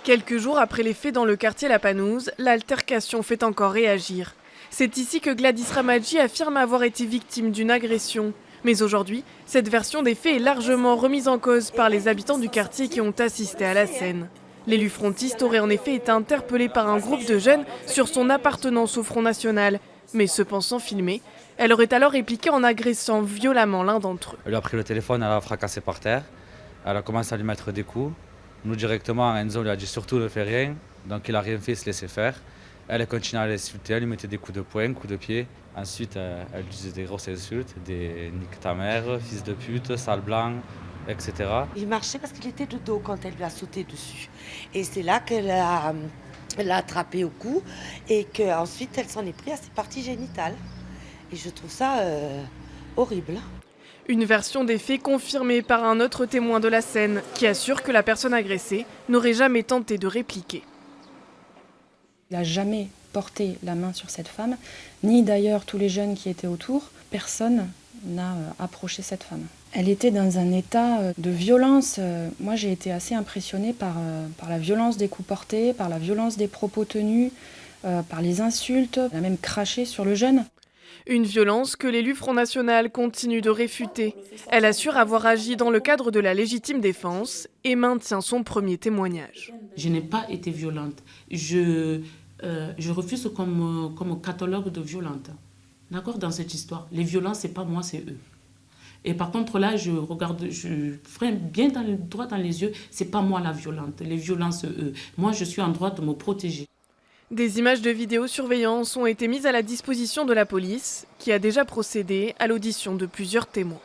Quelques jours après les faits dans le quartier La Panouse, l'altercation fait encore réagir. C'est ici que Gladys Ramadji affirme avoir été victime d'une agression. Mais aujourd'hui, cette version des faits est largement remise en cause par les habitants du quartier qui ont assisté à la scène. L'élu frontiste aurait en effet été interpellée par un groupe de jeunes sur son appartenance au Front National. Mais se pensant filmée, elle aurait alors répliqué en agressant violemment l'un d'entre eux. Elle lui a pris le téléphone, elle l'a fracassé par terre. Elle a commencé à lui mettre des coups. Nous directement, Enzo lui a dit surtout ne fais rien. Donc il a rien fait, il se laissait faire. Elle a continué à l'insulter, elle lui mettait des coups de poing, coups de pied. Ensuite, elle lui disait des grosses insultes, des nique ta mère, fils de pute, sale blanc, etc. Il marchait parce qu'il était de dos quand elle lui a sauté dessus. Et c'est là qu'elle l'a attrapé au cou et qu'ensuite elle s'en est pris à ses parties génitales. Et je trouve ça horrible. Une version des faits confirmée par un autre témoin de la scène qui assure que la personne agressée n'aurait jamais tenté de répliquer. Il n'a jamais porté la main sur cette femme, ni d'ailleurs tous les jeunes qui étaient autour. Personne n'a approché cette femme. Elle était dans un état de violence. Moi, j'ai été assez impressionnée par la violence des coups portés, par la violence des propos tenus, par les insultes. Elle a même craché sur le jeune. Une violence que l'élu Front National continue de réfuter. Elle assure avoir agi dans le cadre de la légitime défense et maintient son premier témoignage. Je n'ai pas été violente. Je refuse comme catalogue de violente. D'accord, dans cette histoire. Les violences, c'est pas moi, c'est eux. Et par contre, là, je ferai bien droit dans les yeux, c'est pas moi la violente. Les violences, eux. Moi, je suis en droit de me protéger. Des images de vidéosurveillance ont été mises à la disposition de la police, qui a déjà procédé à l'audition de plusieurs témoins.